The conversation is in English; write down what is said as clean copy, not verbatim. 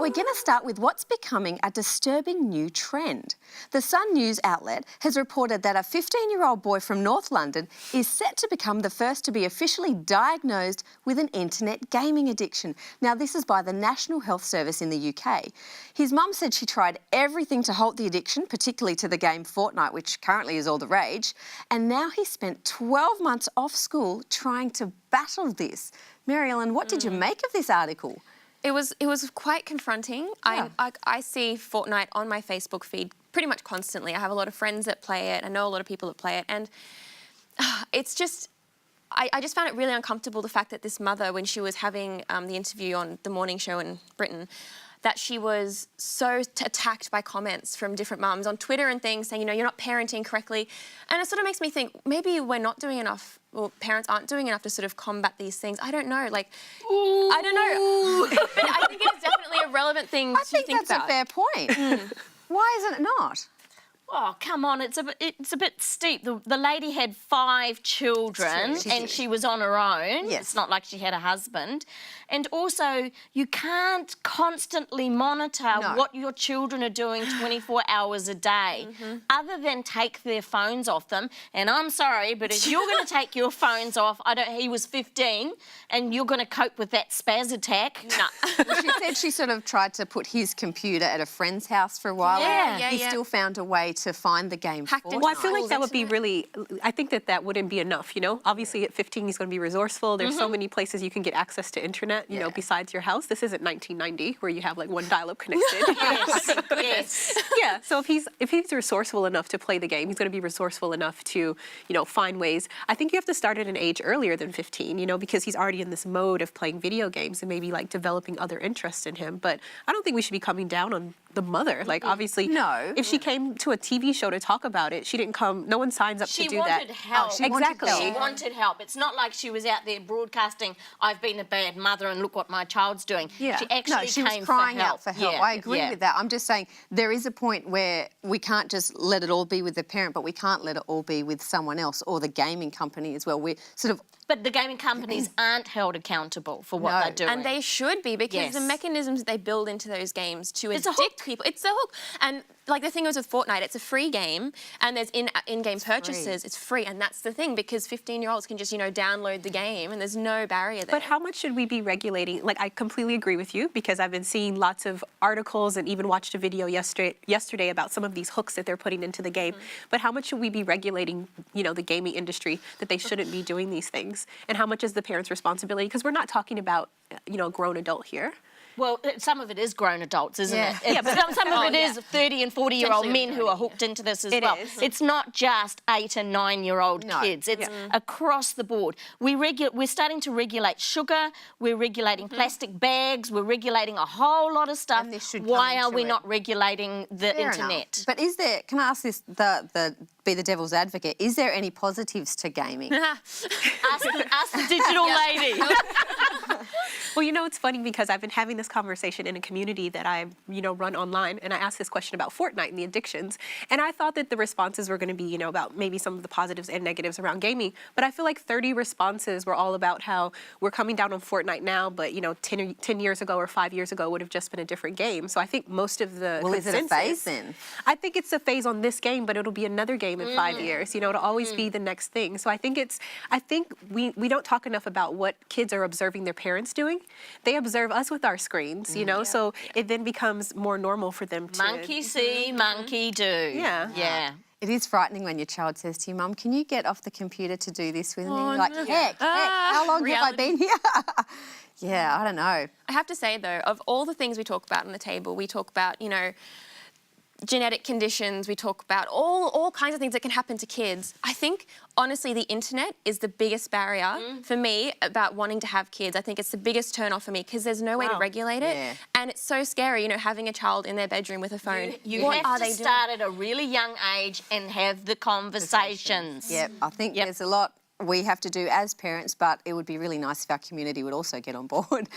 we're going to start with what's becoming a disturbing new trend. The Sun news outlet has reported that a 15-year-old boy from North London is set to become the first to be officially diagnosed with an internet gaming addiction. Now, this is by the National Health Service in the UK. His mum said she tried everything to halt the addiction, particularly to the game Fortnite, which currently is all the rage, and now he spent 12 months off school trying to battle this. Mary Ellen, what did you make of this article? It was quite confronting. Yeah. I see Fortnite on my Facebook feed pretty much constantly. I have a lot of friends that play it. I know a lot of people that play it. And it's just, I just found it really uncomfortable, the fact that this mother, when she was having the interview on the morning show in Britain, that she was so attacked by comments from different mums on Twitter and things saying, you know, you're not parenting correctly. And it sort of makes me think maybe we're not doing enough, or parents aren't doing enough to sort of combat these things. I don't know, like, I don't know. But I think it's definitely a relevant thing to think about. I think that's a fair point. Why isn't it not? Oh, come on, it's a bit steep. The lady had 5 children and she was on her own. Yes. It's not like she had a husband. And also, you can't constantly monitor what your children are doing 24 hours a day, other than take their phones off them. And I'm sorry, but if you're going to take your phones off, he was 15, and you're going to cope with that spaz attack. No. Well, she said she sort of tried to put his computer at a friend's house for a while. Yeah. He still found a way to find the game. Well, I feel like that would be really, I think that wouldn't be enough, you know? Obviously, at 15, he's going to be resourceful. There's so many places you can get access to internet, you know, besides your house. This isn't 1990 where you have like one dial-up connected. Yes. Yeah, so if he's resourceful enough to play the game, he's going to be resourceful enough to, you know, find ways. I think you have to start at an age earlier than 15, you know, because he's already in this mode of playing video games and maybe like developing other interests in him. But I don't think we should be coming down on the mother. Like, obviously, if she came to a TV show to talk about it, she didn't come, no one signs up to do that. She wanted help. Exactly. She wanted help. It's not like she was out there broadcasting, I've been a bad mother and look what my child's doing. Yeah. She actually she was crying out for help. Yeah. I agree with that. I'm just saying there is a point where we can't just let it all be with the parent, but we can't let it all be with someone else or the gaming company as well. We're sort of... But the gaming companies aren't held accountable for what they're doing. And they should be, because the mechanisms that they build into those games to It's a addict hook. people. It's the hook. And like the thing was with Fortnite, it's a free game and there's in-game purchases. It's free, and that's the thing, because 15-year-olds can just, you know, download the game and there's no barrier there. But how much should we be regulating? Like, I completely agree with you, because I've been seeing lots of articles and even watched a video yesterday about some of these hooks that they're putting into the game. But how much should we be regulating, you know, the gaming industry, that they shouldn't be doing these things? And how much is the parent's responsibility? Because we're not talking about, you know, a grown adult here. Well, some of it is grown adults, isn't it? Yeah, but some of it is 30 and 40-year-old men who are hooked into this as well. It's not just 8 and 9-year-old kids. It's across the board. We're starting to regulate sugar. We're regulating plastic bags. We're regulating a whole lot of stuff. Why are we not regulating the internet? But is there, can I ask this, be the devil's advocate, is there any positives to gaming? Ask the digital lady. Well, you know, it's funny because I've been having this conversation in a community that I, you know, run online, and I asked this question about Fortnite and the addictions, and I thought that the responses were going to be, you know, about maybe some of the positives and negatives around gaming, but I feel like 30 responses were all about how we're coming down on Fortnite now, but, you know, 10 years ago or 5 years ago would have just been a different game. So I think most of the is it a phase then? I think it's a phase on this game, but it'll be another game in 5 years. You know, it'll always be the next thing. So I think we don't talk enough about what kids are observing their parents doing. They observe us with our screens, you know, so it then becomes more normal for them to... Monkey see, monkey do. Yeah. It is frightening when your child says to you, Mum, can you get off the computer to do this with me? You're like, heck, how long have I been here? Yeah, I don't know. I have to say, though, of all the things we talk about on the table, we talk about, you know, genetic conditions, we talk about all kinds of things that can happen to kids. I think, honestly, the internet is the biggest barrier for me about wanting to have kids. I think it's the biggest turn-off for me, because there's no way to regulate it. Yeah. And it's so scary, you know, having a child in their bedroom with a phone. You have to start at a really young age and have the conversations. Yeah, I think there's a lot we have to do as parents, but it would be really nice if our community would also get on board.